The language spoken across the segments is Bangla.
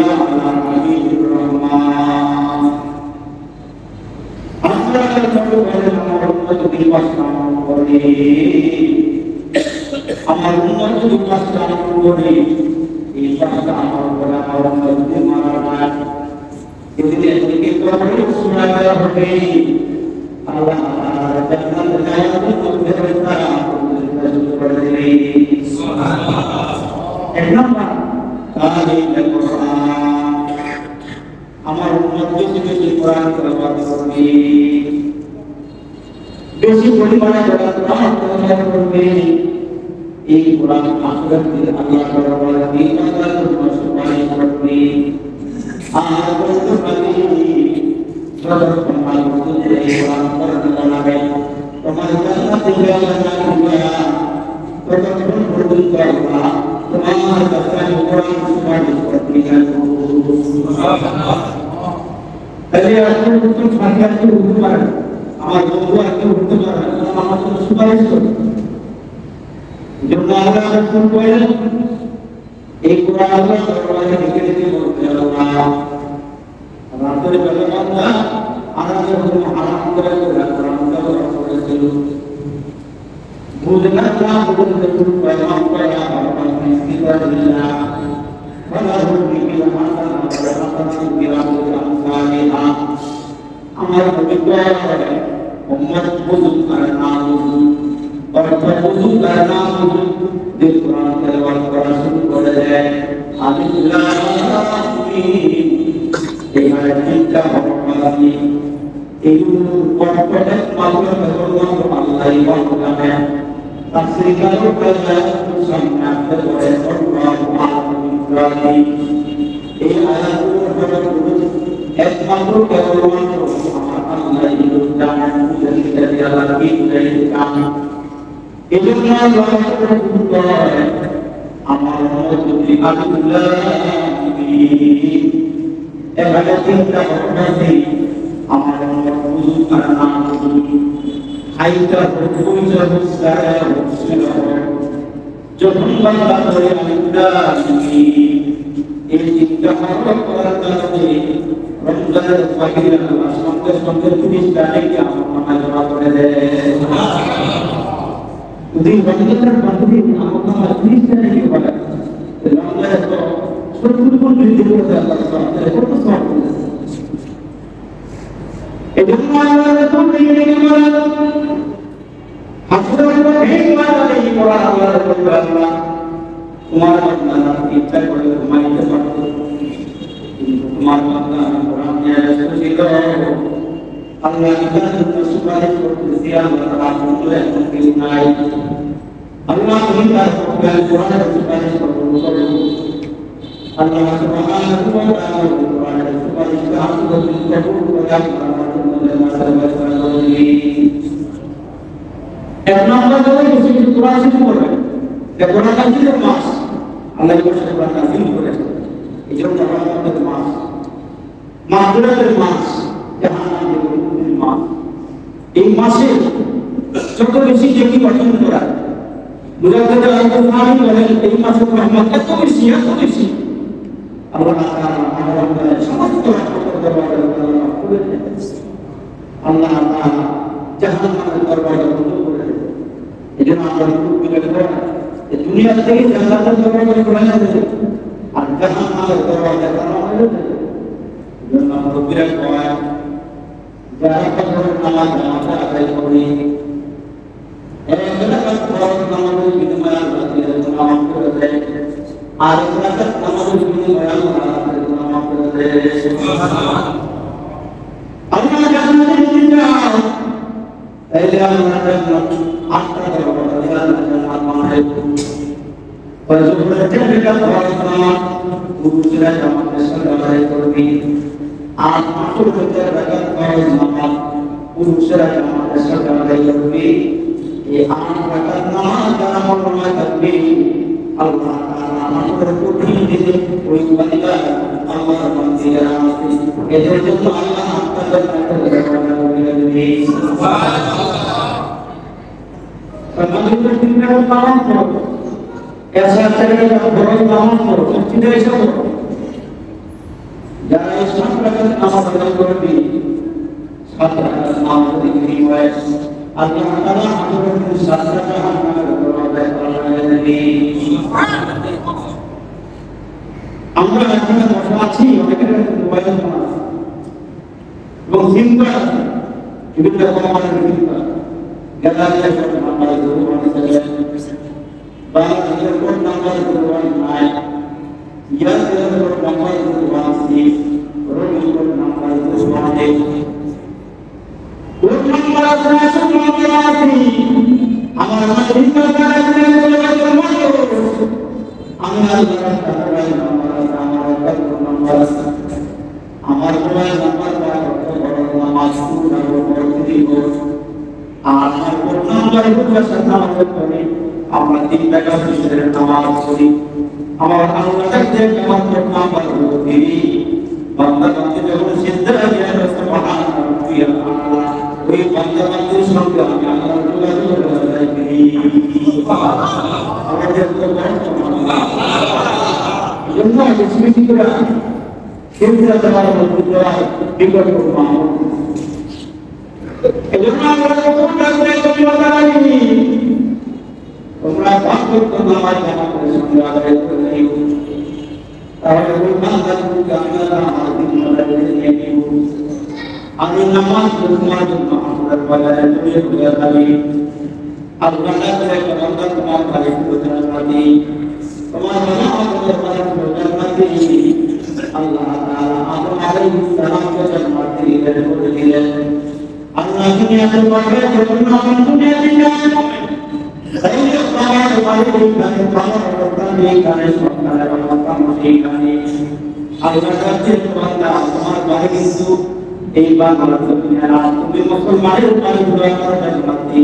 على حبيب الرحمن أصلا المولود المولود بالواسطة আমার উম্মত যদি পাঁচটা আমল করে এই পাঁচটা আমল করা আমার উম্মতকে মারা না যদি এদিকে কবরে সুনায়া হবে আল্লাহ জান্নাত জান্নাতের মধ্যে তারা আমল করে দেবে সুবহানাল্লাহ এক নম্বর তালিম কোরআন আমার উম্মত যদি কোরআন তেলাওয়াত করবে বেশি পরিমাণে কোরআন তেলাওয়াত করবে এই কোরআন আখিরাতে আল্লাহ তাআলা দিনার জন্য সুপারিশ করবে আর বলতে পারি সদর তোমার মধ্যে এই কোরআন পড়তে লাগবে তোমার জান্নাতে যাওয়া না হবে ততক্ষণ পর্যন্ত আল্লাহ তোমার কাছে কোরআন সুপারিশ করতে থাকবে সুবহানাল্লাহ তাহলে আপনি উত্তর ফাতিহাতে উঠতে পারেন আমার বন্ধু আর কেউ উঠতে পারে না আমার জন্য সুপারিশ করবে जब Allah Rasul बोले एक कुरान Allah दरबारे लिखे थे बोलते हैं Allah रातों में पहले बंदा आराम से हराम करे तो कुरान का बोले थे बुझना था बुझने तो पैगाम का या बात में सीधा दिला वाला हो भी हमारा हमारा मेरा अंसाने आ हमारा पवित्र है उम्मत बुजुर्ग करना और वजू करना वजू दिल कुरान तिलावत करना शुरू कर दे अल्लाह चिंता भगवानी एगु पढ़ते मालूम भगवान को अल्लाह ही मालूम है तफसीर करो पहले सामने पड़े अल्लाह ये आयत को एक मालूम भगवान को अल्लाह ही जाने जल्दी जल्दी अल्लाह की जल्दी काम এজন্য আল্লাহ বলেন আমার উম্মত যদি আল্লাহ এভাবে চিন্তা করবে আমার উম্মত বুঝু আর না বুঝু খাইতা পয়সা বুঝায় বুঝছিল যখন বান্দা করে আল্লাহ এই চিন্তা করার কারণে রমজানের পয়লা আল্লাহ সঙ্গে সঙ্গে 30 তারিখে আমার নামে জমা করে দেয় दिन रमजान बंदी आपका तीस तरह के वाला रमजान तो सब कुछ रीति होता है अल्लाह तो सब इधर तो नहीं के वाला हसरत को एक वाला नहीं वाला अल्लाह को अल्लाह तुम्हारा बंदा इच्छा करे तुम्हारी इच्छा तुम्हारा बंदा कुरान में ऐसे तो Allah kita sukai bersiap berapa mungkin Allah minta supaya Quran supaya berbuat Allah Subhanahu wa taala Quran supaya kita berbuat Enam kali mesti Quran itu boleh. Quran itu mas. Allah itu Quran itu boleh. Itu Quran itu mas. Makhluk itu mas. Jangan এই মাসে যত বেশি নেকি অর্জন করা মুজাদ্দিদ আল-কুরআনি বলেন এই মাসের রহমত এত বেশি আল্লাহ তাআলা আমাদের সমস্ত রহমতের দরজা খুলে দেন আল্লাহ তাআলা জাহান্নামের দরজা বন্ধ করে দেন এজন্য আমরা খুব করে এই দুনিয়া থেকে জান্নাতের দরজা খোলা যাবে আর জাহান্নামের দরজা তালা হয়ে যাবে এজন্য আমরা বিরাট হয় যারা কখনো নামাজ জামাতে আদায় করি এরা ফরজ নামাজের বিনিময়ে আল্লাহ তাআলা মাফ করে দেয় আর এরা নামাজের বিনিময়ে আল্লাহ তাআলা মাফ করে দেয় সুবহানাল্লাহ আল্লাহ জান্নাতের নিজাম তাইলে আল্লাহ জান্নাত আটটা দরজা জান্নাত বানায় ফজরের থেকে ফরজ নামাজ পুরুষরা জামাতের সাথে আদায় করবে আর মাত্র 70 রাকাত ফরজ নামাজ পুরুষরা জামাতের সাথে আদায় করবে এই 8 রাকাত নামাজ যারা মনে করবে আল্লাহ তাআলা আমাদের কঠিন দিনে ওই বান্দা আল্লাহর বান্দিরা আছে এদের জন্য আল্লাহ আপনাদের দরজা খুলে দেবে সুবহানাল্লাহ আমাদের দিনে নামাজ পড়ো এসা থেকে ফরজ নামাজ পড়ো মসজিদে এসে পড়ো যারা এই 7 রাকাত নামাজ আদায় করবে 7 রাকাত নামাজ বিনিময়ে আল্লাহ তাআলা আমাদের 7 রাকাত জাহান্নামের দরজা খোলা দেবে। আমরা এখানে বসে আছি, অনেকের মোবাইল ফোন আছে এবং সিম কার্ড আছে, বিভিন্ন কোম্পানির সিম কার্ড, গ্যালারির সব নাম্বার বাংলাদেশের কোড নাম্বার 019, ইয়ার কোড নাম্বার 016, রোমির কোড নাম্বার 018, কোড নাম্বার আছে আমার সিম কার্ড আছে আমি আল্লাহর কাছে নাম্বার আছে, আমার মোবাইল নাম্বার নামাজ আর আমার কোন নাম্বার নামাজ করি, আমরা 3 টাকা হিসেবে নামাজ করি। আমার আল্লাহকে আমার কোন নাম্বার দিই বান্দা বান্দা যখন সিজদা দিয়ে সুবহানাল্লাহ ওই বান্দা বান্দার সঙ্গে আমি আল্লাহর যোগাযোগ করি। আমাদের তো জন্য স্মৃতি করে সিজদা দেওয়ার মধ্যে দেওয়া বিকট মামুন এজন্য আমরা কোনটা করে করি তোমরা পাঁচওয়াক্ত নামাজ জামাতের সঙ্গে আদায় করে নিও, তাহলে ওই বান্দাকে আল্লাহ আমাদের মধ্যে নিয়ে নিব। আমি নামাজ তোমার জন্য আমরা বাজারে চলে গিয়ে থাকি আল্লাহ তাআলা বান্দা তোমার ভালো করতে পারি, তোমার নামাজের দ্বারা জান্নাতে আল্লাহ তাআলা আদম আলাইহিস সালামকে জান্নাতে নিয়ে দিলেন। আল্লাহ দুনিয়াতে পাঠিয়ে যখন আমরা দুনিয়াতে যাই সাইয়্যিদ সামাদ ওয়ালিদ কানে পাওয়ার করতে কানে সন্তানের মাথা মুঠি কানে আল্লাহ কাছে বান্দা তোমার বাড়ি কিন্তু এই বাংলা দুনিয়া তুমি মুসলমানের বাড়ি দোয়া করো জান্নাতে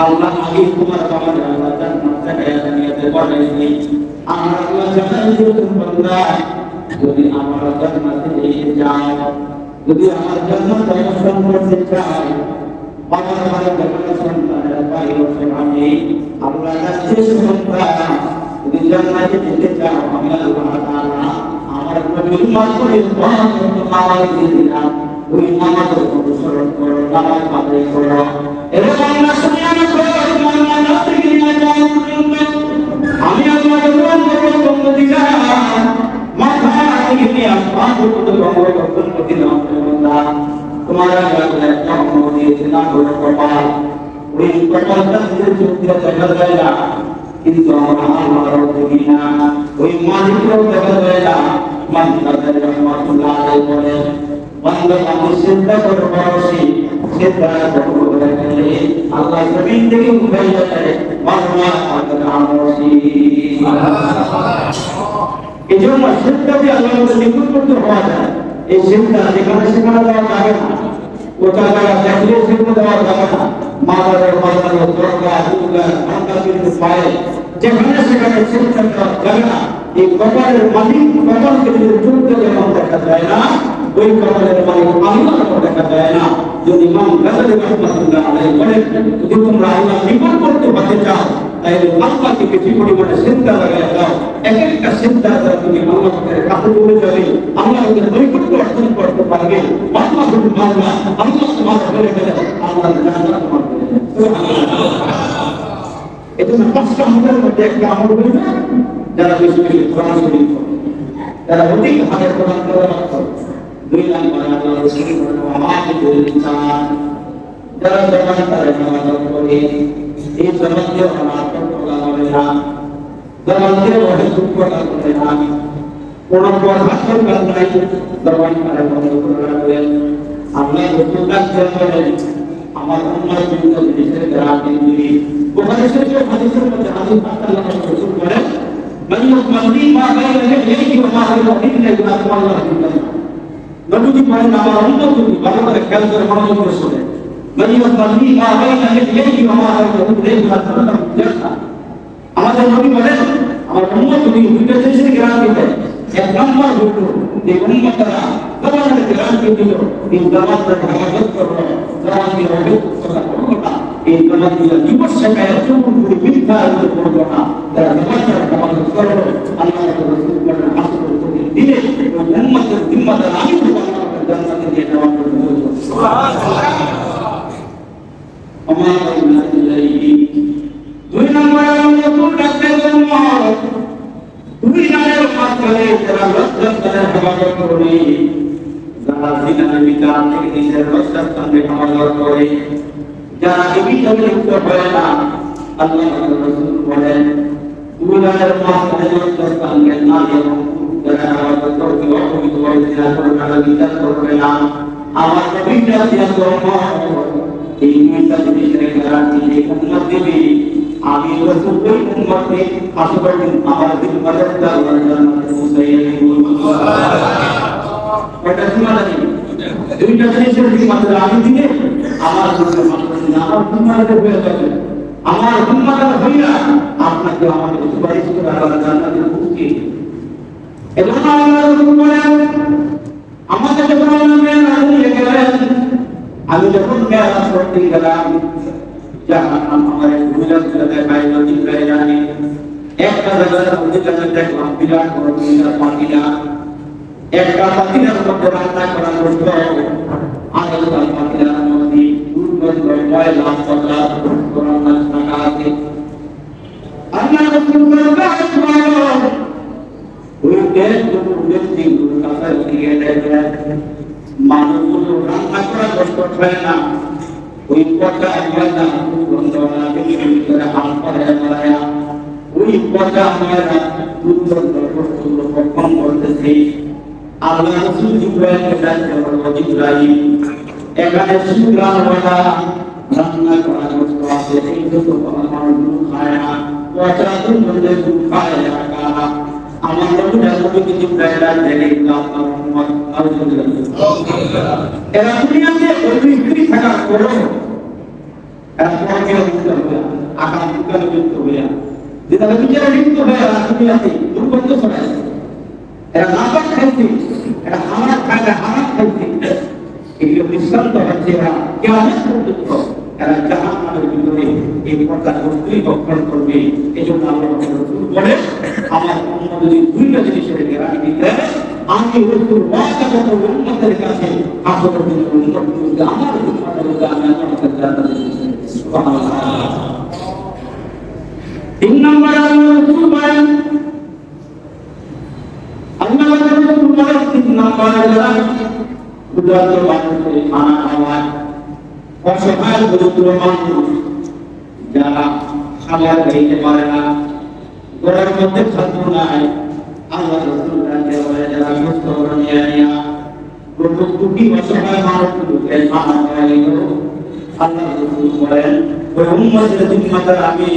আল্লাহ আগে তোমার বাবার আল্লাহ জান্নাতে নিয়ে পাঠাইছি। আমরা আল্লাহ জানাই যে বান্দা যদি আমার জান্নাতে নিয়ে যাও, যদি আমার জান্নাত দর্শন করতে চাও, বাবার বাড়ি দর্শন করার বাড়ি দর্শন আমি আল্লাহ কাছে সন্তান যদি জান্নাতে যেতে চাও আমি আল্লাহ তাআলা আমার নবীর মাধ্যমে তোমার নামাজ দিয়ে দিলাম, ওই নামাজের অনুসরণ করো, নামাজ আদায় করো। এরকম আমরা শুনিয়া আমি আল্লাহর বন্ধু দিলাম মাথা থেকে নিয়ে পাঁচ বছর বন্ধ দিলাম তোমার জন্ম দিয়েছিলাম কপাল, ওই কপালটা নিজের চোখ দিয়ে দেখা যায় না, কিন্তু আমার দেখি না, ওই মালিকও দেখা যায় না। মালিকাদের রহমাতুল্লাহ আলাইহি বলেন বান্দা বান্দা সিজদা করে বসে সিজদা করে গেলে আল্লাহ জমিন থেকে উঠাইয়া দেয় বান্দা বান্দা আমসি। এজন্য সিজদা দিয়ে আল্লাহর নিকট করতে হওয়া যায়। এই সিজদা যেখানে সেখানে দেওয়া যাবে না, ওটা জায়গা দেখলে সিজদা দেওয়া যাবে না। মাদারের মাদারের দরগা দুর্গা মাতার পায়ে যেখানে সেখানে সিজদা দেওয়া যাবে না। এই কপালের মালিক কপালকে যদি চুলকে যেমন দেখা যায় না, ওই কপালের মালিক আল্লাহকে দেখা যায় না। যদি ইমাম গায্জালী রাহমাতুল্লাহ আলাইহি বলেন যদি তোমরা আল্লাহর নিকট করতে পারতে চাও তাহলে আল্লাহকে কিছু পরিমাণে সিজদা লাগায় দাও। এক একটা সিজদা দ্বারা তুমি আল্লাহর কাছে চলে যাবে, আল্লাহকে নৈকট্য অর্জন করতে পারবে। আল্লাহ যদি মাওলা আল্লাহ তোমার বলে গেলে আল্লাহর জান্নাত তোমার হয়ে যাবে। সুবহানাল্লাহ। এজন্য পাঁচটা আমলের মধ্যে একটা আমল হলো যারা বেশি বেশি কোরআন শরীফ পড়ে, যারা অধিক হাতে কোরআন তেলাওয়াত করে। 2 নম্বরে আল্লাহ রাসূল বলেন ওয়াহাদিদুল ইনসান, যারা জবান তারে নামাজ পড়ে এই জবান দিয়ে আমার কথা বলে না, জবান দিয়ে ওহে কথা বলে না, কোন পরহাসের কাজ নাই, জবান তারে বন্ধ করে রাখবেন। আল্লাহ রাসূল বলেন আমার উম্মার জন্য দেশের গ্রামে দিবি। বুখারী শরীফের হাদিসের মধ্যে হাদিস আল্লাহ রাসূল বলেন মান ইউমানি মা বাইনা ইয়াদাইহি ওয়া মা বাইনা ইয়াদাইহি আল্লাহ বিল্লাহ। নবীজি বলেন আমার উম্মত যদি ভালো করে খেয়াল করে মনোযোগ দিয়ে শুনে মান ইউমানি মা বাইনা ইয়াদাইহি ওয়া মা বাইনা ইয়াদাইহি আল্লাহ বিল্লাহ। আমাদের নবী বলেন আমার উম্মত যদি দেশের গ্রামে দেয় এক নম্বর হলো এই উম্মতরা জবানের গ্রামে দিল এই জবানের হেফাজত করো, জবানের অভিজ্ঞতা করো না, এই জবানের বিপর্যয় এরকম করে মিথ্যা করবো না। যারা জবানের হেফাজত করো আল্লাহ রাসূল বলেন আসল দিলে উম্মতের জিম্মাদার আমার দুই নম্বরে রসুল ডাকতে দুই নামের মাঝখানে যারা লজ্জাস্থানের হেফাজত করে, যারা জিনার বিধান থেকে নিজের লজ্জাস্থানকে হেফাজত করে, যারা বিধানে লিপ্ত হয় না, আল্লাহ রাসূল বলেন দুই নামের মাঝখানে লজ্জাস্থানকে নারী এবং যারা হেফাজত করবে, অপবিত্রভাবে জিনা করবে না, বিচার করবে না, আমার নবীটা জিনা করবে, এই দুইটা জিনিসের গ্যারান্টি যে উম্মত দেবে। আমি রাসূল ওই উম্মতকে আসলে আমার দিন বাজারটা আল্লাহর জান্নাতে পৌঁছাইয়ে দেব। এটা শোনা যায় দুইটা জিনিসের মাত্র আমি দিলে আমার জন্য মাত্র আমার উম্মত হয়ে যাবে, আমার উম্মত হইয়া আপনাকে আমাকে সুপারিশ করে আল্লাহর জান্নাতে পৌঁছিয়ে দেব। এজন্য আল্লাহ রাসূল বলেন আমাদের যখন আল্লাহ মেরাজ নিয়ে গেলেন, আমি যখন মেরাজ করতে গেলাম জাহান্নাম আমার ভুলে দেখাই নদী হয়ে জানি একটা জায়গার মধ্যে দেখলাম বিরাট বড় বিরাট পাতিলা, একটা পাতিলার মধ্যে রান্না করা গোশত, আরেকটা পাতিলার মধ্যে দুর্গন্ধ ময়লা পাতলা রান্না রাখা আছে। আল্লাহ রাসূল বলেন ওই ব্যক্তিগুলো কাছে দিয়ে দেখলেন মানুষগুলো রান্না করা গোশত খায় না, ওই পচা ময়লা দুর্গন্ধওয়ালা বেশি করে হাত পরে মারায়া ওই পচা ময়লা দুর্গন্ধ বস্তুগুলো ভক্ষণ করতেছে। আল্লাহ রাসূল জিবরাইলকে ডাকলেন, বলল জিবরাইল এখানে সুগ্রাণওয়ালা রান্না করা গোশত আছে, এইগুলো তো মানুষ খায় না, পচা দুর্গন্ধে খায় না কারা? আমার নবী রাসূলকে জিবরাইল দেখলেন আপনার উম্মত এরা দুনিয়াতে ওই স্ত্রী থাকার পরেও এরা পরকীয় লিপ্ত হয়ে আকাম বিজ্ঞানে লিপ্ত হয়ে যেটা বিচারে লিপ্ত হয়ে এরা দুনিয়াতে দুর্গন্ধ ছড়াইছে, এরা নাপাক খাইছে, এরা হারাম খাইছে, হারাম খাইছে, এগুলো দৃষ্টান্ত হচ্ছে এরা কিয়ামত পর্যন্ত এরা জাহান্নামের ভিতরে এই প্রকার বস্তুই ভক্ষণ করবে। এই জন্য আল্লাহ রাসূল বলে আমার উম্মত যদি দুইটা জিনিসের গ্যারান্টি দেয়, আমি রাসূল ওয়াদা করব উম্মতের কাছে আসলে উম্মত আমার উম্মতের আমি আপনাদের জান্নাতে সুবহানাল্লাহ। তিন নম্বর আল্লাহ রাসূল বলেন তিন নম্বরে যারা ক্ষুধার্ত মানুষকে খানা খাওয়ায়, অসহায় দরিদ্র মানুষ যারা খাবার খাইতে পারে না, ঘরের মধ্যে খাদ্য নাই, আল্লাহ রাসূল যারা সুস্থ নিয়ে নিয়া দুঃখী অসহায় মানুষগুলোকে খানা খাওয়াইল, আল্লাহ রাসূল বলেন ওই উম্মতের জিম্মাদার আমি,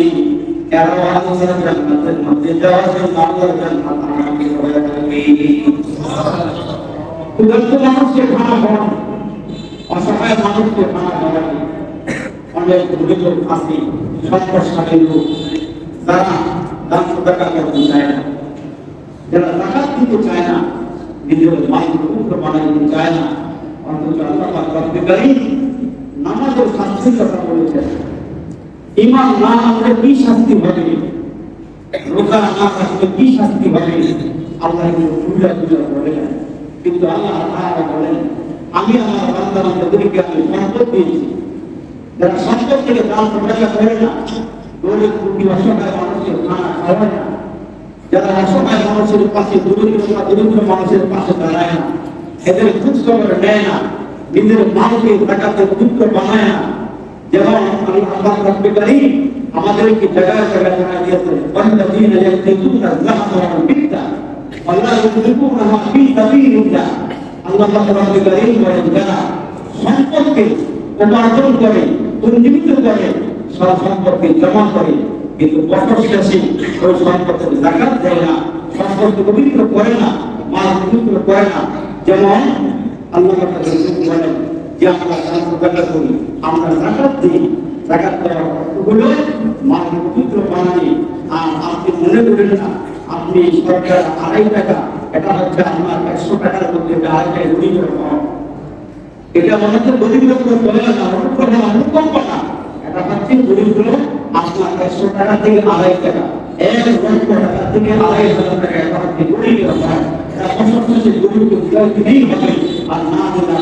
এরা আল্লাহর জান্নাতের মধ্যে যাওয়ার জন্য আল্লাহর জান্নাত আমাকে হয়ে থাকবে। ক্ষুধার্ত মানুষকে খানা খাওয়ানো, অসহায় মানুষকে খানা খাওয়ানো, অনেক দরিদ্র আছে সম্পদশালী লোক যারা দান সদকা করতে চায় না, যারা যাকাত দিতে চায় না, নিজের মাল পবিত্র বানাইতে চায় না, অথচ আল্লাহ পাক রব্বুল কারীম নামাজের শাস্তির কথা বলেছেন। ঈমান না আনলে কি শাস্তি হবে, রোজা না রাখলে কি শাস্তি হবে, আল্লাহ এগুলো বুঝা বলেন। কিন্তু আল্লাহ তাআলা বলেন আমি আমার বান্দাদেরকে আমি সম্পদ দিয়েছি, যারা সম্পদ থেকে দান সদকা করে না, গরিব দুঃখী অসহায় মানুষের খানা খাওয়ায় না, যারা অসহায় মানুষের পাশে দরিদ্র মানুষের পাশে দাঁড়ায় না, এদের খোঁজ খবর নেয় না, নিজের মালকে টাকাতে পুত্র বানায় না, যেমন আল্লাহ রাব্বুল কারীম আমাদেরকে জায়গায় জায়গায় জানাই দিয়েছেন ওয়াল্লাযীনা ইয়াকতুনা যাহাবা ওয়াল ফিদ্দা ওয়ালা ইউনফিকুনাহা ফী সাবিলিল্লাহ। আল্লাহ রাব্বুল কারীম বলেন যারা সম্পদকে উপার্জন করে, পুঞ্জীবিত করে, সব সম্পদকে জমা করে, কিন্তু বছর শেষে ওই সম্পদের যাকাত দেয় না, সম্পদকে পবিত্র করে না, মাল পবিত্র করে না। যেমন আল্লাহ রাব্বুল বলেন যে আমরা দান সদকা করি, আমরা যাকাত দিই, যাকাত দেওয়ার অর্থগুলো মাল পবিত্র বানাই। আর আপনি মনে করেন না আপনি সরকার 2.5 টাকা, এটা হচ্ছে আমার 100 টাকার মধ্যে 2.5 টাকা গরিব রকম, এটা মনে হচ্ছে গরিব লোক বলে না, কম কথা, এটা হচ্ছে গরিবগুলো আপনার 100 টাকা থেকে 2.5 টাকা, 1 লক্ষ টাকা থেকে 2.5 টাকা, এটা হচ্ছে গরিব রকম। এটা কষ্ট গরিবকে দিতেই হবে, আর না দিলে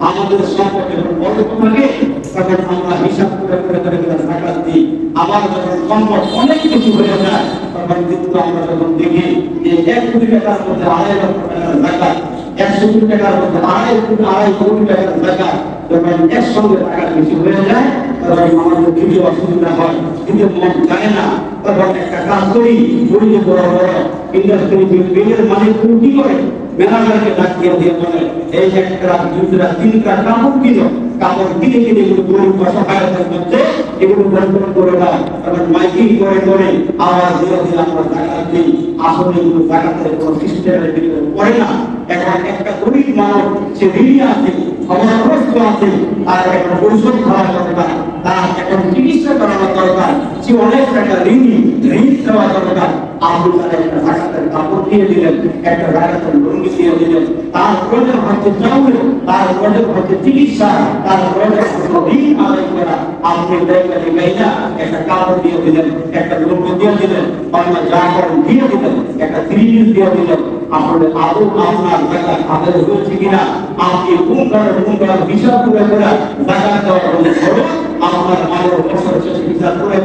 আমাদের সম্পদ যখন বরকত থাকে তখন আমরা হিসাব করে জাকাত দিই। আবার যখন সম্পদ অনেক কিছু হয়ে যায় তখন কিন্তু আমরা যখন দেখি যে 1 কোটি টাকার মধ্যে 2.5 লক্ষ টাকার জাকাত, 100 কোটি টাকার মধ্যে 2.5 কোটি টাকার জাকাত যখন একসঙ্গে টাকা বেশি হয়ে যায় তখন আমাদের খুবই অসুবিধা হয়, কিন্তু মন চায় না। তখন একটা কাজ করি, বড় বড় ইন্ডাস্ট্রি বিল্ডের মালিক কি করে, ম্যানেজারকে ডাকিয়ে দিয়ে বলে এই 1 ট্রাক 2 ট্রাক 3 ট্রাক কাপড় কিনো, কাপড় কিনে এগুলো গরিব অসহায়দের মধ্যে এগুলো বন্টন করে দাও। তখন মাইকিং করে আওয়াজ দিয়ে আমরা জাকাত দিই। আসলে এগুলো জাকাতের কোনো সিস্টেমের ভিতরে পড়ে না। এখন একটা গরিব মানুষ সে ঋণী আছে, অভাবগ্রস্ত আছে, তার একটা পরিশোধ করা দরকার, তার এখন চিকিৎসা করানো দরকার, সে অনেক টাকা ঋণ দেওয়া দরকার। আপনি তার একটা জাকাতের কাপড় দিয়ে দিলেন, একটা জাকাতের লুঙ্গি দিয়ে দিলেন, তার প্রয়োজন হচ্ছে চাউল, তার প্রয়োজন হচ্ছে চিকিৎসা, তার প্রয়োজন হচ্ছে ঋণ আদায় করা। আপনি না একটা কাপড় দিয়ে দিলেন, একটা লুঙ্গি দিয়ে দিলেন, অন্য যা করেন দিয়ে দিলেন, একটা ত্রিশ দিয়ে দিলেন। আসলে আদৌ আপনার জাকাত আদায় হয়েছে কিনা আপনি গুণগার হিসাব করে জাকাত দেওয়া করো। আপনার মায়ের বছর শেষে হিসাব করে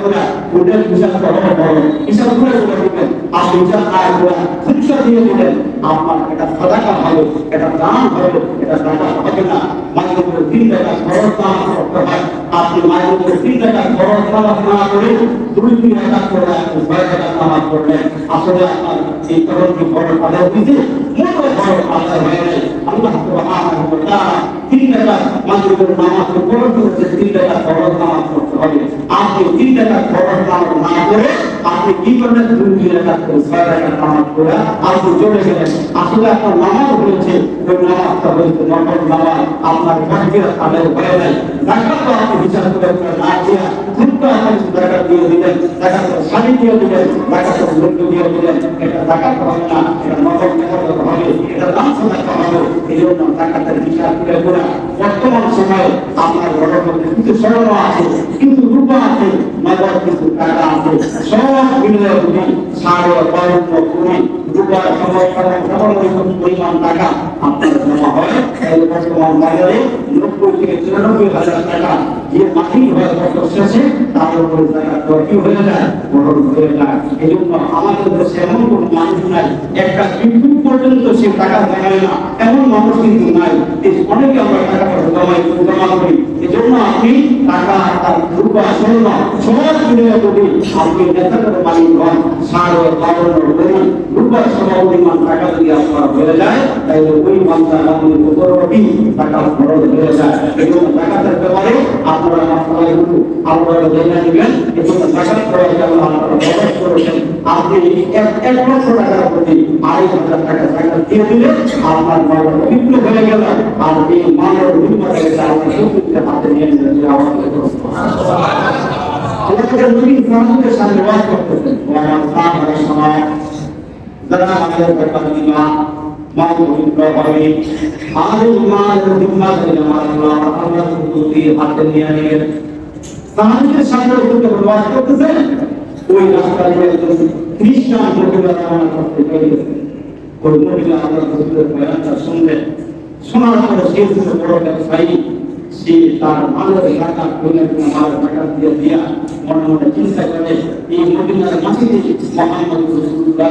ওটার হিসাব করা বড় হিসাব করে দিবেন। আপনি হিসাব আয় করে খুচরা দিয়ে দিলেন, আপনার এটা সাদাকা হবে, এটা দান হবে, এটা টাকা হবে না। মায়ের উপরে 3 টাকা খরচ না করতে হয়। আপনি মায়ের উপরে 3 টাকা খরচ না করে 2-3 টাকা করে আপনি 6 টাকা নামাজ পড়লেন। আসলে আপনার এই তরফটি খরচ আদায় হয়েছে, মোট খরচ আদায় হয় নাই। আল্লাহ সুবহানাহু ওয়া তাআলা 3 টাকা মায়ের উপরে নামাজ খরচ করেছে, 3 টাকা খরচ নামাজ পড়তে হবে। আপনি 3 টাকা খরচ নামাজ না করে আপনি কি করলেন, 2 টাকা করে 6 টাকা নামাজ পড়া আপনি চলে গেলেন। আসলে আপনার নামাজ হয়েছে, ওই নামাজটা হয়েছে নফল নামাজ, আপনার ফরজ আদায় হয় নাই। জাকাত তো আপনি হিসাব করে না দিয়া খুবটা আপনি জাকাত দিয়ে দিলেন, জাকাত শাড়ি দিয়ে দিলেন, জাকাত লুঙ্গি দিয়ে দিলেন, এটা জাকাত হবে না, এটা নফল জাকাত হবে, এটা দান সাদাকা হবে। এই জন্য জাকাতের হিসাব করে বর্তমান সময়ে আপনার ঘরের মধ্যে কিছু স্বর্ণ আছে, কিছু রূপা আছে, নগদ কিছু টাকা আছে, সব মিলিয়ে যদি 52 কোটি রূপার পরিমাণ টাকা আপনার জমা হয়, তাহলে বর্তমান বাজারে 90 থেকে 94 হাজার টাকা যে মাটি হয় বছর শেষে তার উপরে জাকাত কি হয়ে যায়, বড় হয়ে যায়। এই জন্য আমাদের দেশে এমন কোন মানুষ নাই একটা বিদ্যুৎ পর্যন্ত সে টাকা জমায় না, এমন মানুষ কিন্তু নাই। অনেকে আমরা টাকা জমা করি। এই জন্য আপনি টাকা রূপা স্বর্ণ সব মিলিয়ে যদি আপনি নেতাদের মালিক হন, 52 কোটি রূপার সমপরিমাণ টাকা যদি আপনার হয়ে যায়, তাহলে ওই মাত্রা আমাদের উপরটি টাকা খরচ হয়ে যায়। এই জন্য জাকাতের ব্যাপারে আপনারা মাসালাগুলো আপনারা জেনে নেবেন। এই জন্য জাকাত করার জন্য আপনারা খরচ করেছেন। আপনি 1 লক্ষ টাকার প্রতি 2,500 টাকা জাকাত দিয়ে দিলে আপনার মাল পবিত্র হয়ে গেল। আর এই মালের বিনিময়ে আপনার সত্যিকে হাতে নিয়ে নিলেন। আমাদের নবী সাহাবাদের সামনে ওয়াজ করতেছেন, ওয়াজ করার সময় যারা আমাদের ব্যাপারগুলো মাল পবিত্র হবে, আমাদের ইমানের জিম্মাদারি আল্লাহ সুবহানাহু হাতে নিয়ে নিলেন। সাহাবাদের সামনে ওয়াজ করতেছেন, ওই রাস্তায় একজন খ্রিস্টান মহিলা আমার কাছে গিয়েছেন। ওই মহিলা আমার রাসূলের বয়ানটা শুনলেন, শোনার পরে সে ছিল বড় ব্যবসায়ী, সে তার মালের টাকা মালের টাকা দিয়ে দিয়া মনে মনে চিন্তা করে এই মদিনার মাটিতে মুহাম্মদ রাসূলুল্লাহ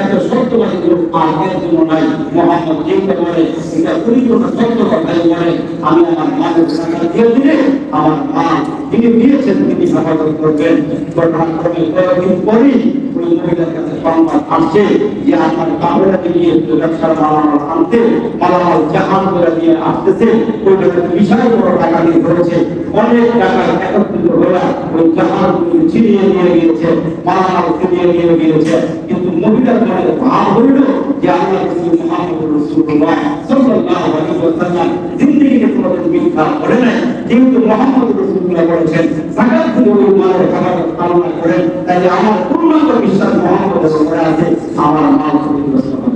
এত সত্যবাদী লোক আর একজন নাই। মুহাম্মদ যেটা বলে এটা পরিপূর্ণ সত্য কথাই বলে, আমি আমার মালের টাকা দিয়ে দিলে আমার মা তিনি দিয়েছেন তিনি হেফাজত করবেন। ঘটনাক্রমে কয়েকদিন পরেই ওই মহিলার কাছে সংবাদ আসছে যে আপনার কামরা দিয়ে ব্যবসার মালামাল আনতে মালামাল জাহাজ করে দিয়ে আসতেছে। ওই বিশাল বড় টাকা দিয়ে ধরেছে, অনেক টাকা একত্রিত হয়ে ওই জাহাজ ছিনিয়ে নিয়ে গিয়েছে, মালামাল ছিনিয়ে নিয়ে গিয়েছে। কিন্তু মহিলার মনে ভাব হইল যে আল্লাহ রাসূল মুহাম্মদ রাসূলুল্লাহ সাল্লাল্লাহু আলাইহি ওয়াসাল্লাম জিন্দেগিতে কোনোদিন মিথ্যা বলে নাই। যেহেতু মুহাম্মদ রাসূলুল্লাহ বলেছেন যাকাত দিয়ে ওই মালের হেফাজত কামনা করেন, তাই আমার পূর্ণাঙ্গ বিশ্বাস মুহাম্মদের উপরে আছে, আমার মাল পবিত্র হবে।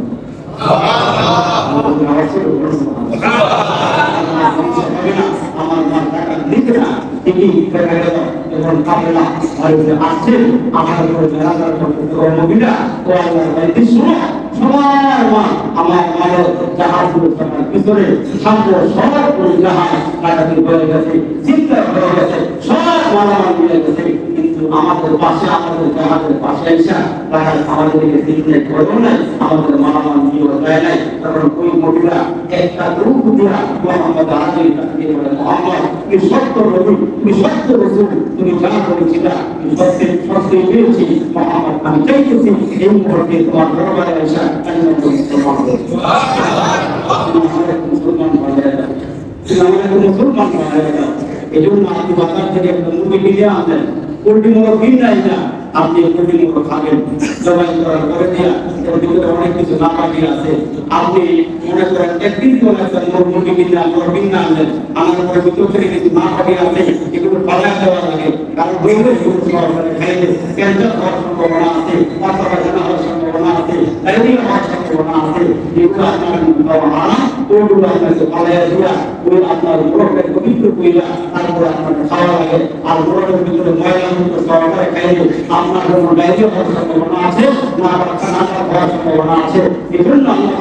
আমার মাল টাকা নিতে না, ঠিকই দেখা গেল যখন পারে না বাড়িতে আসছে আমার উপরে জানাজার করতে মহিলা ও আল্লাহর বাড়িতে শোনো সবার মা আমার মায়ের জাহাজগুলো সবার পিছনে সামনে সবার করে জাহাজ টাকাটি হয়ে গেছে চিন্তা হয়ে গেছে সব মালামাল মিলে গেছে কিন্তু আমাদের পাশে আমাদের জাহাজের পাশে এসে টাকা আমাদের দিকে চিন্তা করবো না আমাদের মালামাল নিয়ে দেয় নাই কারণ ওই মহিলা একটা রূপ দিয়া মোহাম্মদ আলীর কাছে বলে মোহাম্মদ তুমি সত্য নবী তুমি সত্য রসুল তুমি যা বলেছিলা তুমি সত্যি পেয়েছি মোহাম্মদ আমি চাইতেছি এই মুহূর্তে তোমার দরবারে এসে মুসলমান এই জন্য আপনি বাজার থেকে একটা মুরগি কিনে আনলেন পোল্ট্রি মুরগ কিনাই না আপনি পোল্ট্রি মুরগ খাবেন জবাই করার পরে দিয়া ওর ভিতরে অনেক কিছু নাপাকি আছে আপনি মনে করেন একদিন করে একটা মুরগি কিনে আনলেন আমার পরে ভিতর থেকে কিছু নাপাকি আছে এগুলো পালায় দেওয়া লাগে কারণ বইলে খাইলে ক্যান্সার হওয়ার সম্ভাবনা আছে পাথর হওয়ার সম্ভাবনা আছে ডায়রিয়া হওয়ার সম্ভাবনা আছে এগুলো আপনার দেওয়া হারাম ওগুলো আপনাকে পালায় দেওয়া ওই আপনার মুরগটাকে পবিত্র কইরা তারপরে আপনাকে খাওয়া লাগে আর মুরগের ভিতরে ময়লা মুক্ত সহকারে খাইলে আপনার জন্য ডায়রিয়া হওয়ার সম্ভাবনা আছে না হওয়ার সম্ভাবনা আছে এই জন্য আল্লাহ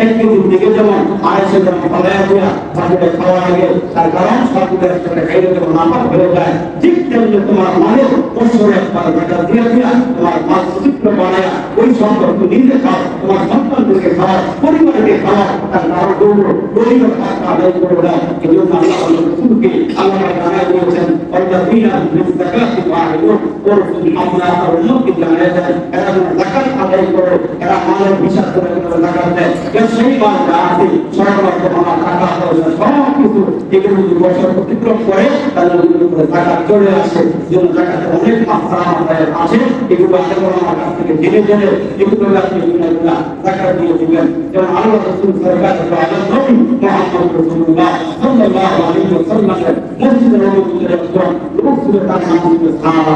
একদিন দিকে যেমন আড়াইশো গ্রাম পালায় দেওয়া তারপরে খাওয়া লাগে তার কারণ সবগুলো একসাথে খাইলে যেমন নাপাক হয়ে যায় ঠিক তেমনি তোমার মায়ের বছরে একবার বেটা দিয়ে দিয়া তোমার মাছ চিত্র বানায় ওই সম্পর্ক নিজে খাও তোমার সন্তানদেরকে খাওয়া পরিবারকে খাওয়া তার কারণ দৌড় দলীয় খাওয়া আদায় করে দেয় এই জন্য আল্লাহ রসুলকে আল্লাহ জানায় দিয়েছেন অল্লাযীনা বিযাকাতি ফাআইলুন ওরসুল আপনার উম্মতকে জানায় দেন এরা যেন যাকাত আদায় করে এরা মালের হিসাব করে যাকাত দেয় সেই মাল যা আছে সর্বত্র আমার টাকা পয়সা সব কিছু এগুলো যদি বছর অতিক্রম করে তাহলে যাকাত চলে আসে যেন যাকাতের অনেক মাত্রা আমাদের আছে এগুলো আমার কাছ থেকে জেনে জেনে এগুলো আপনি যাকাত দিয়ে দিবেন যেমন আল্লাহ রাসূল সাল্লাল্লাহু আলাইহি নবী মুহাম্মদ রাসূলুল্লাহ সাল্লাল্লাহু আলাইহি ওয়াসাল্লাম মসজিদে নববীতে একজন লোক ছিল তার নাম ছিল সাহাবা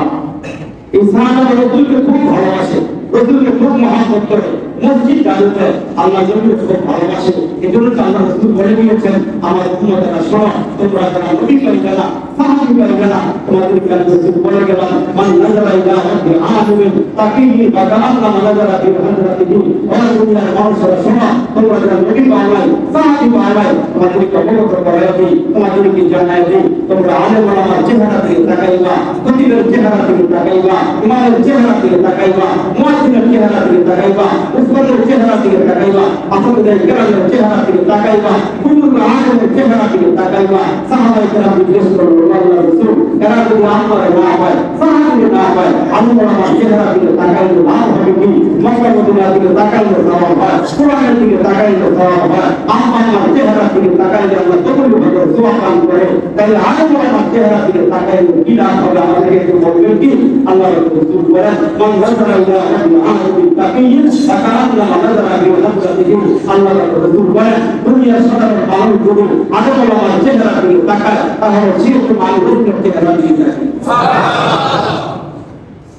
এই সাহাবা রাসূলকে খুব ভালোবাসে রাসূলকে খুব মহব্বত করে মসজিদ গাড়িতে আল্লাহ নবীকে খুব ভালোবাসে এজন্য আল্লাহ রাসূল বলে দিয়েছেন আমার উম্মতেরা শোনো তোমরা যারা নবী পাইবে না সাহাবী পাইবে না তোমাদের কাছে রাসূল বলে গেলেন মান নাযারা ইলা রাব্বি আলিমিন তাকিহি বাদাআল্লাহ নাযারা ফি হাদরাতিহি ওয়া দুনিয়ার মানুষেরা শোনো তোমরা যারা নবী পাইবে সাহাবী পাইবে তোমাদেরকে অবগত করে দিই তোমাদেরকে জানাই দিই তোমরা আলেম ওলামার চেহারা দিকে তাকাইবা খতিবের চেহারা দিকে তাকাইবা ইমামের চেহারা দিকে তাকাইবা মুয়াজ্জিনের চেহারা দিকে তাকাইবা উসমানের চেহারা দিকে তাকাইবা আসাদের কেরামের চেহারা দিকে তাকাইবা কুল্লুল আলেমের চেহারা দিকে তাকাইবা সাহাবায়ে কেরাম জিজ্ঞেস করলো আল্লাহর রাসূল এরা যদি আপনারা না হয় সাহাবী না হয় আলেম ওলামার চেহারা দিকে তাকাইলে লাভ হবে কি মক্কা মদিনার দিকে তাকাইলে সওয়াব হয় কোরআনের দিকে তাকাইলে সওয়াব হয় আম্মার চেহারা দিকে তাকাইলে আল্লাহ কবুল করে সওয়াব দান করে তাহলে আলেম ওলামার চেহারা দিকে তাকাইলে কি লাভ হবে আমাদেরকে একটু বলবেন কি আল্লাহর রাসূল বলেন মান নাযারা ইলা রাব্বিল আলামিন তাকিয়্যান ফাকান্নামা নাযারা ফি হাদরাতিহি আল্লাহর রাসূল বলেন দুনিয়ার সাধারণ মানুষ যদি আলেম ওলামার চেহারা দিকে তাকায় তাহলে শিরক মানুষের চেহারা দিকে তাকায় সুবহানাল্লাহ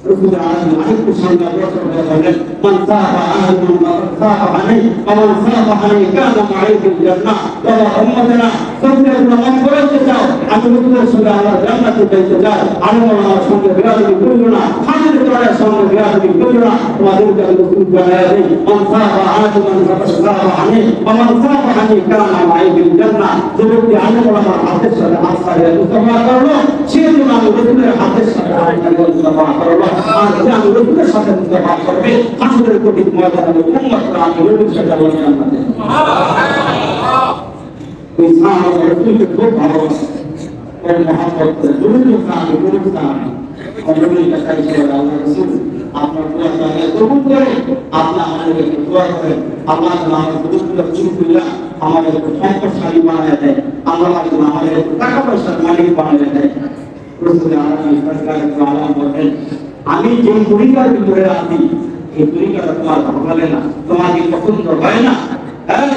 رسول الله عليه الصلاة والسلام من صافح من صافحني ومن صافحني كان معي في الجنة ولا أمتنا سنة من قريت جاء عن رسول الله على جنة بيت جاء على ما سنة بياد كلنا حاضر على سنة بياد كلنا وذلك الرسول جاء من صافح من صافحني ومن صافحني كان معي في الجنة ذلك على ما حدث على أصحاب المصطفى قالوا شيء من رسول حدث على المصطفى قالوا আর জান রসুলের সাথে মুস্তাফা করবে হাসরের কোটি ময়দানে উম্মতরা নবীর সাথে জান্নাতে সুবহানাল্লাহ ওই সাহাবা রসুলকে খুব ভালোবাসে ওর মহব্বত করে দুরূদ সাহাবী নবীর কাছে এসে আল্লাহ রাসূল আপনার দোয়া চাইলে কবুল করে আপনি আমাদেরকে দোয়া করেন আল্লাহ তাআলা আমাদের দুরূদগুলো কবুল করে আমাদের সম্পদশালী বানায় দেয় আল্লাহ তাআলা আমাদের টাকা পয়সার মালিক বানায় দেয় রাসূল আলাইহি সাল্লাম বলেন আমি যে তরিকার ভিতরে আছি এই তরিকাটা তোমার ভালো লাগে না তোমার কি পছন্দ হয় না হ্যাঁ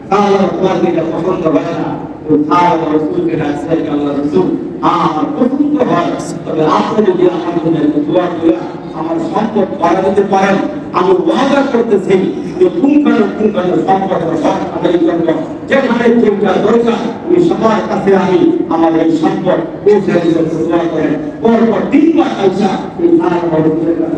তাহলে তোমার কি পছন্দ হয় না তো তাহলে রাসূলকে রাসূল আল্লাহ রাসূল আমার পছন্দ হয় তবে আপনি যদি আমার জন্য দোয়া করে আমার সম্পদ বাড়াতে পারেন আমি ওয়াদা করতেছি যে পুঙ্খানুপুঙ্খানু সম্পদের সব আদায় করব যেখানে যেটা দরকার ওই সবার কাছে আমি আমাদের এই সম্পদ পৌঁছে দিতে দোয়া করেন। পরপর 3 বার আইসা এই নানা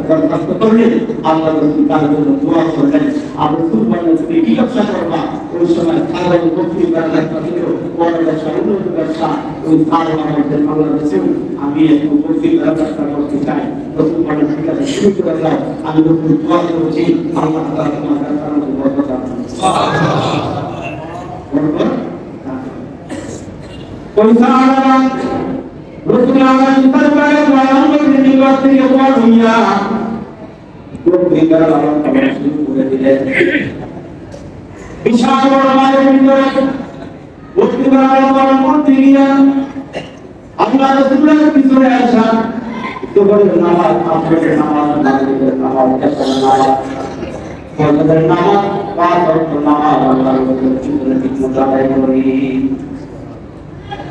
দরখাস্ত করলেন, আল্লাহ রাসূল তার জন্য দোয়া করলেন। আবু সুফিয়ান তুমি কি ব্যবসা করবা? ওই সময় খালেদ বকরি বাজার ছিল, বড় ব্যবসা, উন্নত ব্যবসা। ওই খালেদ বলতেন আল্লাহ রাসূল আমি একটু বকরি ব্যবসা করতে চাই। রাসূল বলেন ঠিক আছে শুরু করে দাও। আমি যখন দোয়া করেছি আল্লাহ তাআলা তোমার কাছে বরকত দান করুন। সুবহানাল্লাহ। कोई सारा रुसुलाना सरकार द्वारा के निवास के द्वार हुआ वो भीतर आना शुरू कर दिए विशाल और हमारे भीतर वो भीतर आना मूर्ति गया अल्लाह रसूल की सूरह ऐसा तो बड़े नमाज आपके नमाज कैसा नमाज फजर नमाज पांच वक्त नमाज अल्लाह रसूल की सूरह की मुताबिक करी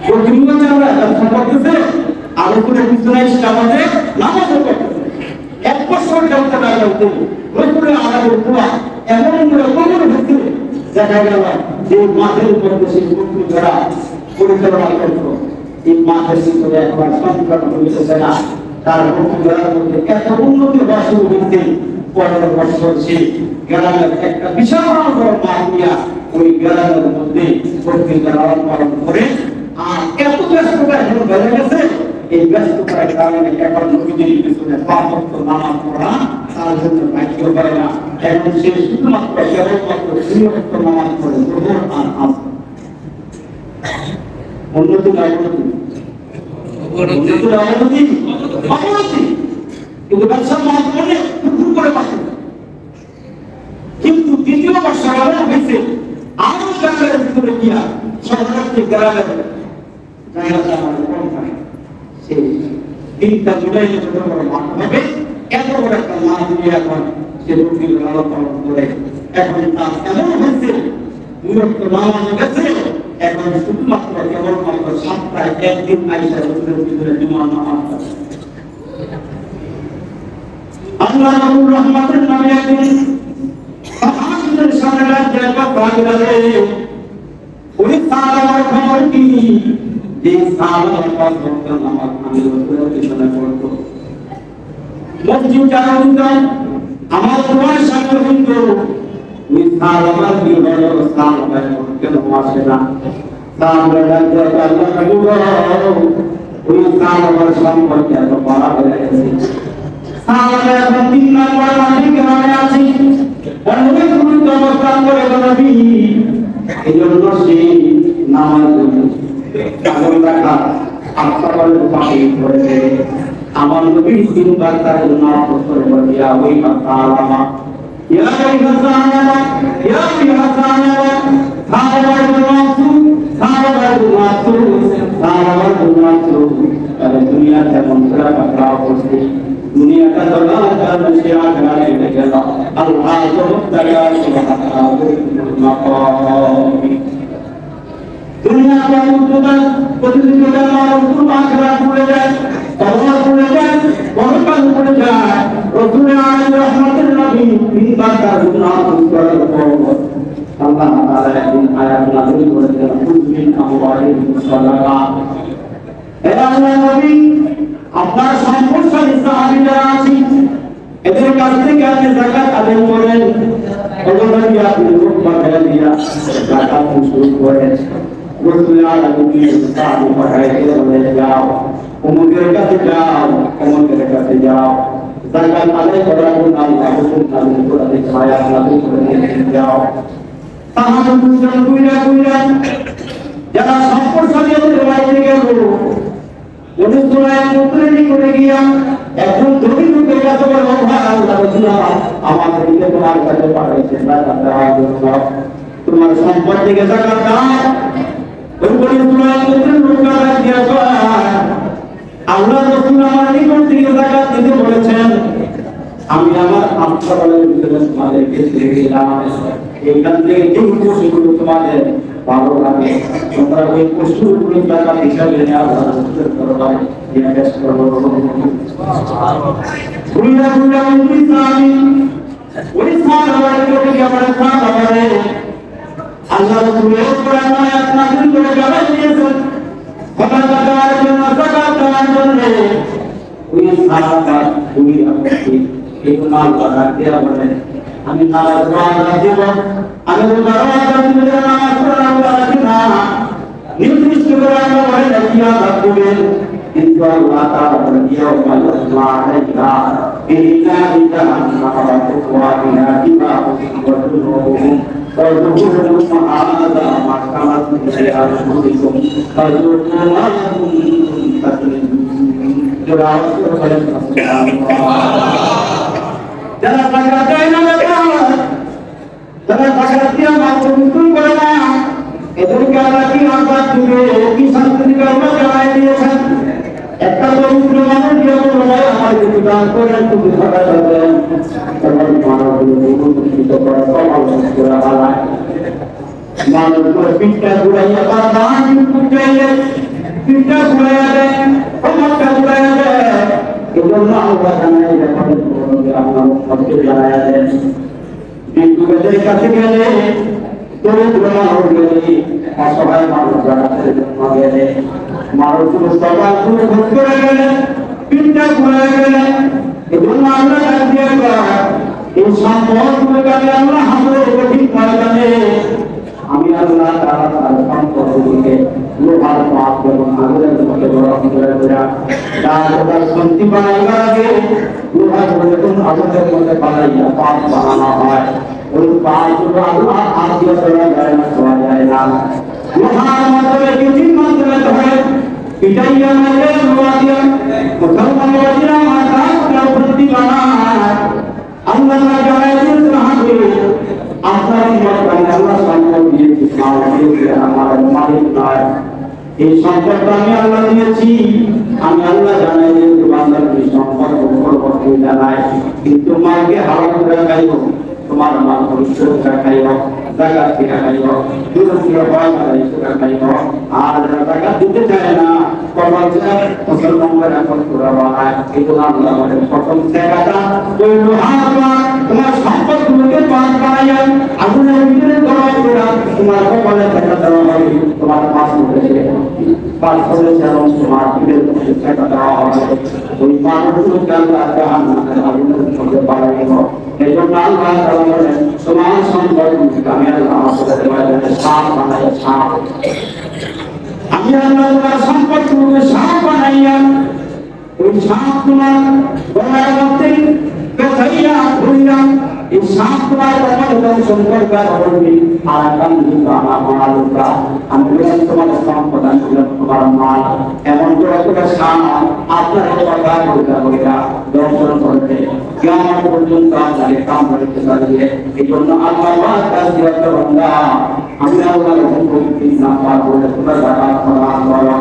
वो दुनिया चाहता है सब करते आगे पूरे पिछले इस्लामाते नामाज करते एक बच्चों जब तक आ जाते वो पूरे आगे हुआ एवं पूरे कोमल होते जगह जगह जो माथे ऊपर से मुट्ठी जरा पूरे तरह करते एक माथे से तो एक बार संकट हुई से सना तार मुट्ठी जरा होते ऐसा उन्नति वासु होते पढ़ने वर्षों से ग्राम एक विशाल और मानिया कोई ग्राम में मुट्ठी जरा और पूरे আর এত ব্যস্ততা এখন বেড়ে গেছে এই ব্যস্ততার কারণে এখন নবীদের পিছনে পাঁচ ওয়াক্ত নামাজ পড়া তার জন্য ভাগ্য পায় না। এখন সে শুধুমাত্র কেবলমাত্র 3 ওয়াক্ত নামাজ পড়ে যোহর আর আসর। উন্নতি না অবনতি কিন্তু ব্যবসার মাধ্যমে শুরু করে পাচ্ছে। কিন্তু দ্বিতীয় বর্ষা হয়েছে আরো গ্রামের ভিতরে গিয়া শহরার্থী গ্রামের জায়গাটা আমাদের কম থাকে সেই তিনটা জুড়াই ছোট বড় মাঠ হবে এত বড় একটা মাঠ দিয়ে এখন সে রুটির লালন পালন করে এখন তার এমন হয়েছে বিরক্ত নামাজ গেছে এখন শুধুমাত্র কেবলমাত্র সপ্তাহে একদিন আইসা রসুলের ভিতরে জুমার নামাজ পড়ে। আল্লাহ রাব্বুর রহমতের নামে একদিন সাহাবীদের সামনে জায়গা পাওয়া গেল ওই সাহাবার খবর কি যে সাহাবার পাঁচ ওয়াক্ত নামাজ আমি রসুলের পিছনে পড়তো মসজিদ জানাউদ্দান আমার তোমার সামনে কিন্তু ওই সাহাবার কি হলো সাহাবার কেন আসে না সাহাবার জানতে আল্লাহ রাব্বুর ওই সাহাবার সম্পর্কে এত বড় হয়ে গেছে সাহাবার এখন 3 নম্বর মাসিক গ্রামে আছে অনেক গুরুত্ব অবস্থান করে নবী এইজন্য সে নামাজ আগল রাখা আত্মাবলের পাশে পড়ে আমার নবীর 3 বার তার নাম করে বলিয়া ওই আল্লাহ ইয়া হাসানা ইয়া হাসানা সাহাবার দুনাসু সাহাবার দুনাসু আরে দুনিয়া তেমন করে পাকড়াও করছে दुनिया का दौरान का नशा कराने लगे अल्लाह को मुत्तका सुभान दुनिया का मुद्दा प्रतिदिन का मानो कुर्बान करा पड़े जाए तौबा पड़े जाए बरकत पड़े जाए रसूल आलम रहमतुल नबी तीन बार का गुनाह कर को अल्लाह ताला इन आयत नाज़िल कर दिया कुल मिन अमवालिहिम सदका ए अल्लाह नबी আপনার সম্পদশালী সাহাবীরা আছেন এদের কাছ থেকে আপনি যাকাত আদায় করেন ওগুলোকে আপনি রূপ বাঁধা দিয়া যাকাত শুরু করেন রাসূল আলামিনের সাহাবী পাঠাইতে বলে যাও উমরের কাছে যাও যাকাত আদায় করার জন্য আল্লাহ হুকুম নাযিল করে আয়াত নাযিল করে যাও সাহাবীরা কইরা যারা সম্পদশালী ওদের বাইরে গেল যদি তোমরা মুকরিনি করে গিয়া এখন ধনী লোকের কাছে বলো ভাই আল্লাহ রাসূল আমাদেরকে তোমার কাছে পাঠাইছেন যাকাত দেওয়ার জন্য তোমার সম্পদ থেকে যাকাত দাও ওই বলে তোমরা মুকরিনি লোকেরা দিয়া আল্লাহ রাসূল আমার নিকট থেকে যাকাত দিতে বলেছেন আমি আমার আত্মাবলের ভিতরে তোমাদেরকে ছেড়ে দিলাম এইখান থেকে যে পশুগুলো তোমাদের ভালো লাগে তোমরা ওই পশুগুলো যাকাত হিসাবে আল্লাহ রাসূলের দরবারে নিয়ে পেশ করো বুঝা ওই সাহাবী ওই সাহাবাকে আমরা সাহাবারে আল্লাহ রাসূলের কোরআন আয়াত নাযিল করে জানাই দিয়েছেন খবর করার জন্য ওই সাহাবা ওই আপনি এই মাল করা দেয়া বলেন আমি নামাজ পড়া দিব আমি দরওয়াজা দিয়ে নামাজ পড়া রাখি না নির্দিষ্ট করে আমরা বলে দেখিয়া থাকবেন কিন্তু আল্লাহ তাআলা বলিয়া আল্লাহ আলাইকা ইন্না জাহান্নামা ওয়াকিনা বিমা কুনতুম وَذُكُرُوا هَذَا مَا كَانَتْ لِأَنفُسِكُمْ فَذُوقُوا مَا كُنتُمْ تَكْنِزُونَ যারা টাকা দেয় না যারা টাকা দিয়ে মাত্র বিক্রি করে না এদেরকে আল্লাহ কি আজাদ দিবে কি শাস্তি দিবে আল্লাহ জানাই দিয়েছেন একটা পবিত্র মানুষ দিয়ে বলে আমার যদি দান করেন তুমি ধরা যাবেন তখন মানবগুলো উপকৃত করা সমালোচন করা হয় মানবগুলো পিঠটা ঘুরাইয়া তার দান উঠাইলে পিঠটা ঘুরাইয়া দেন ক্ষমতা ঘুরাইয়া দেন এজন্য আল্লাহ জানাই রেকর্ড করবে আল্লাহ সবকে জানাইয়া দেন বিদ্যুতের কাছে গেলে দরিদ্র মানুষ গেলে অসহায় মানুষ যারা জন্য গেলে মানুষগুলো সবাই করে করে গেলে পিঠটা ঘুরে গেলে এজন্য আমরা দিয়ে এই সম্পদগুলো কাজে আল্লাহ আমাদের কঠিন ময়দানে আমি আল্লাহ তাআলা তার সম্পদগুলোকে লোহার পাত এবং আগুনের মধ্যে গরম করে দেয়া তার ওটা শান্তি বানাইবার আগে লোহার মধ্যে কোন আগুনের মধ্যে বানাইয়া পাত বানানো হয় ওই পাতগুলো আল্লাহ হাত দিয়ে তোলা যায় না ছোঁয়া যায় না লোহার মাধ্যমে কঠিন মাধ্যমে ধরে পিটাইয়া মারলে লোহা দিয়ে মুসলমান ওয়াজিরা মাথা প্রতি বানায় আল্লাহ জানাই দিয়েছেন হাতে আপনার মত আল্লাহ সম্পদ দিয়েছে আমার মালিক নয় এই সম্পদটা আমি আল্লাহ দিয়েছি আমি আল্লাহ জানাই দিয়েছি বান্দার এই সম্পদ করতে জানাই কিন্তু মালকে হারাম করে খাইব তোমার মাল পরিষ্কার করে খাইব জাকাত থেকে খাইব দুরুস্তির ভয় করে সেটা খাইব আর জাকাত দিতে চায় না মুসলমানদের এখন করা হয় কিন্তু আল্লাহ আমাদের প্রথম জায়গাটা ওই লোহাটা তোমার সম্পদগুলোকে পাঁচ বানাইয়া আগুনের ভিতরে গরম করে তোমার কপালে টাকা দেওয়া হবে তোমার পাঁচ উঠেছে পাঁচ করে যেমন তোমার পিঠের মধ্যে টাকা দেওয়া হবে ওই মানুষগুলোকে আল্লাহ জাহান্নামের আগুনের মধ্যে বাড়াইব এই জন্য আল্লাহ তাআলা বলেন তোমার সম্পদগুলোকে আমি আল্লাহ আমাদের সাপ বানাই সাপ আমি আল্লাহ তোমার সম্পদগুলোকে সাপ বানাইয়া ওই সাপ তোমার গলার মধ্যে বেঁধাইয়া ধরিয়া এই সাপ তোমার কপালে দংশন করবে ধরবে আর আগাম দিন আমার মালুকা আমি তোমার সম্পদ আনছিলাম তোমার মাল এমন করে তোকে সাপ আপনার কথা বলতে দর্শন করবে কিয়ামত পর্যন্ত আপনাকে কাম করতে পারবে এই জন্য আল্লাহ কাছে দিতে বান্দা আমি আল্লাহর হুকুম না পাবো তোমার জাকাত প্রদান করো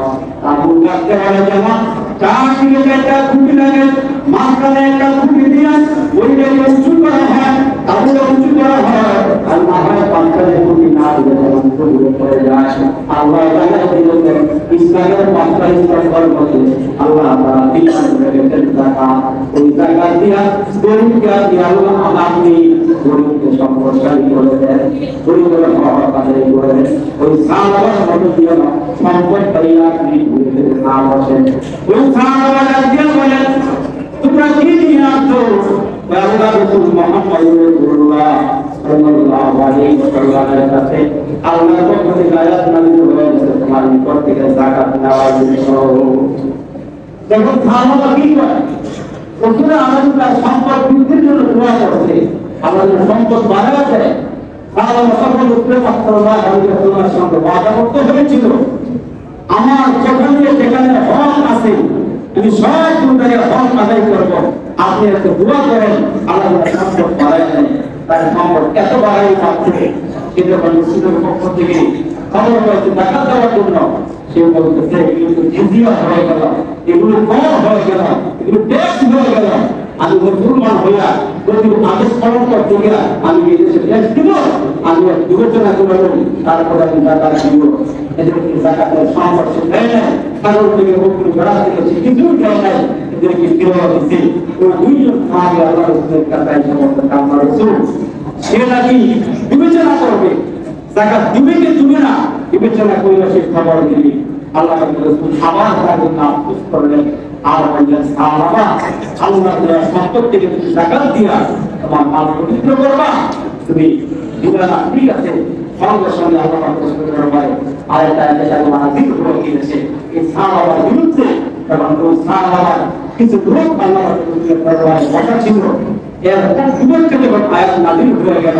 আবু কাছে বলে যেমন চার দিকে একটা খুঁটি লাগে মাঝখানে একটা খুঁটি দিয়ে ওইটা উঁচু করা হয় তাহলে উঁচু করা হয় আর না হয় পাঁচখানে খুঁটি না দিলে যেমন খুঁড়ে পড়ে যায় আল্লাহ জানাই দিলেন ইসলামের পাঁচটা স্তম্ভের মধ্যে আল্লাহ তাআলা দিলেন রেখেছেন জাকাত ওই জাকাত দিয়া গরিবকে দিয়ে আল্লাহ আপনি গরিবকে সম্পদশালী করে দেন গরিবের হওয়ার কাজে করে দেন ওই সাহাবার মধ্যে দিয়ে সম্পদ পাইয়া আপনি গরিবের নাম আছেন ওই সাহাবারা দিয়ে বলেন তোমরা কি নিয়ে আসছো আল্লাহ রাসূল মুহাম্মদ রাসূলুল্লাহ সাল্লাল্লাহু আলাইহি ওয়াসাল্লামের কাছে আল্লাহর পক্ষ থেকে আয়াত নাযিল হয়েছে তোমার নিকট থেকে যাকাত নেওয়ার জন্য যখন সাহাবারা কি করে ওরা আমাদের সম্পদ বৃদ্ধির জন্য দোয়া করছে আমাদের সম্পদ বাড়াতে চায় সাহাবারা সকল উপরে সাল্লাল্লাহু আলাইহি ওয়াসাল্লামের সঙ্গে ওয়াদা করতে হয়েছিল আমার যেখানে হক আছে আমি সব দুনিয়ার হক আদায় করব আপনি একটা দোয়া করেন আল্লাহ সম্পদ বাড়ায় দেন তার সম্পদ এত বাড়াই পাচ্ছে কিন্তু মুসলিমের পক্ষ থেকে খবর পাইছে টাকা দেওয়ার জন্য সে বলতেছে এগুলো জিজিয়া হয়ে গেল এগুলো কম হয়ে গেল এগুলো ট্যাক্স হয়ে গেল আমি মুসলমান হইয়া যদি আদেশ পালন করতে গিয়া আমি বিদেশে ট্যাক্স দিব আমি বিবেচনা করব তারপরে আমি টাকা দিব এদেরকে জাকাতের সম্পদ দেয় না কারোর থেকে বকুল বেড়া থেকে কিছু দেয় নাই এদেরকে দেওয়া দিচ্ছে ওই দুইজন সাহাবী আল্লাহ রাসূলের কাছে সমস্ত কাম করেছে সে নাকি বিবেচনা করবে জাকাত দিবে কি দিবে না বিবেচনা করে সে খবর দিবে আল্লাহ রাসূল আবার তার জন্য আফসোস করলেন আর বললেন সাহাবা আল্লাহর দেওয়া সম্পদ থেকে তুমি যাকাত দিয়া তোমার মাল পবিত্র করবা তুমি দিবা না ঠিক আছে সঙ্গে সঙ্গে আল্লাহ রাসূলের দরবারে আরেকটা আয়াত নাযিল হয়ে গিয়েছে এই সাহাবার বিরুদ্ধে এবং ওই সাহাবার কিছু লোক আল্লাহ রাসূলের দরবারে বসা ছিল এর বিপক্ষে যখন আয়াত নাযিল হয়ে গেল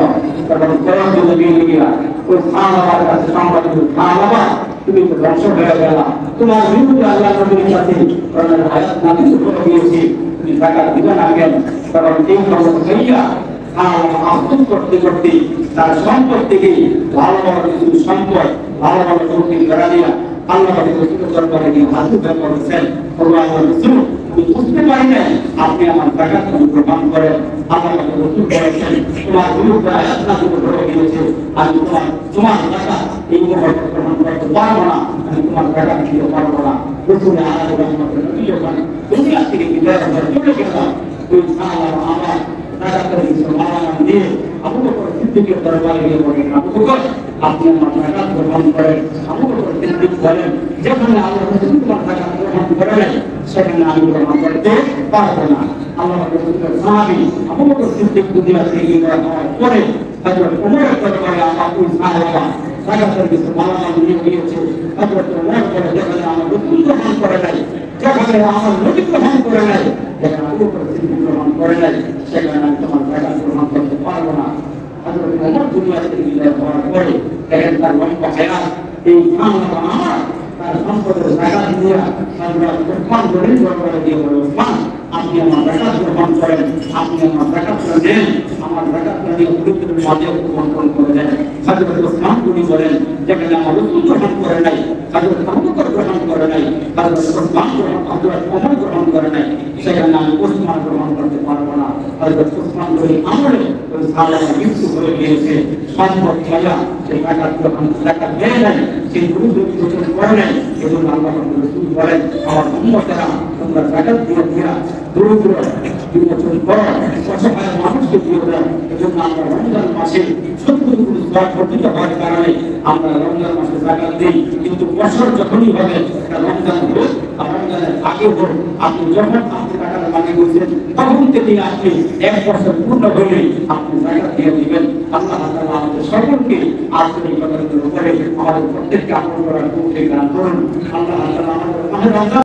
তখন কয়েকজন নবী লিখিয়া ওই সাহাবার কাছে সংবাদ দিল সাহাবা তুমি তো ধ্বংস হয়ে গেল তোমার বিরুদ্ধে আল্লাহ নবীর কাছে আয়াত নাযিল হয়ে গিয়েছে তুমি যাকাত দিবে না কেন কারণ এই খবর হইয়া আফসোস করতে করতে তার সম্পদ থেকে ভালো ভালো কিছু সম্পদ ভালো ভালো শক্তি করা দিয়া আল্লাহ রাসূলের দরবারে গিয়ে হাত উঠান করেছেন আল্লাহর রাসূল আমি বুঝতে পারি না আপনি আমার যাকাত গ্রহণ করেন আল্লাহ রাসূল বলেছেন তোমার বিরুদ্ধে আয়াত নাযিল হয়ে গিয়েছে আমি তোমার যাকাত এই মুহূর্তে গ্রহণ করতে পারবো না আমি তোমার যাকাত দিতে পারবো না রাসূল আলাইহিস সালাম দুনিয়া থেকে বিদায় হয়ে চলে গেলেন ওই সাহাবা আমার যাকাত দিতে মানা দিয়ে আবু বকর সিদ্দিকের দরবারে গিয়ে বলেন আবু বকর আপনি আমার যাকাত গ্রহণ করেন আবু বকর সিদ্দিক বলেন যেখানে আল্লাহ রাসূল তোমার যাকাত গ্রহণ করেন সেখানে আমি গ্রহণ করতে পারবো না আল্লাহ রাসূলের সাহাবী আবু বকর সিদ্দিক দুনিয়া থেকে বিদায় হওয়ার পরে হযরত ওমরের দরবারে আমার ওই সাহাবা যাকাতের কিছু মানা নিয়ে গিয়েছে হযরত ওমর বলে যেখানে আমার রাসূল গ্রহণ করে নাই যেখানে আমার নবী গ্রহণ করে নাই যেখানে আবু বকর সিদ্দিক গ্রহণ করে নাই সেখানে আমি তোমার যাকাত গ্রহণ করতে পারবো না হযরত ওমর দুনিয়া থেকে বিদায় হওয়ার পরে দেখেন তার লম্বা হায়াত এই সাহাবা আমার তার সম্পদের যাকাত দিয়া হযরত উসমান গনির দরবারে গিয়ে বলে উসমান আপনি আমার যাকাত গ্রহণ করেন আপনি আমার যাকাত নেন আমার যাকাত নিয়ে পবিত্র মাঝে বন্টন করে দেন হযরত উসমান গনি বলেন যেখানে আমার রাসূল গ্রহণ করে নাই হযরত আবু বকর গ্রহণ করে নাই হযরত উসমান হযরত ওমর গ্রহণ করে নাই সেখানে আমি উসমান গ্রহণ করতে পারবো না হযরত উসমান গনি আমলে ওই সাহাবা মৃত্যু হয়ে গিয়েছে সম্পদ ছায়া সেই যাকাত দেয় নাই সেই বিরুদ্ধে কিছু করে নাই এজন্য আল্লাহ রাসূল বলেন আমার উম্মতেরা তোমরা যাকাত দিয়া দরিদ্র বিমোচন করো অসহায় মানুষকে দিয়ে দাও এজন্য আমরা রমজান মাসে 70 কোটি সওয়াব অর্জিত হওয়ার কারণে আমরা রমজান মাসে যাকাত দিই কিন্তু বছর যখনই হবে রমজান হোক আর রমজানের আগে হোক আপনি যখন আপনি টাকার মালিক হয়েছেন তখন থেকে আপনি এক বছর পূর্ণ হলে আপনি যাকাত দিয়ে দিবেন আল্লাহ তাআলা আমাদের সকলকে আজকের এই কথার উপরে আমাদের প্রত্যেককে আমল করার তৌফিক দান করুন আল্লাহ তাআলা আমাদের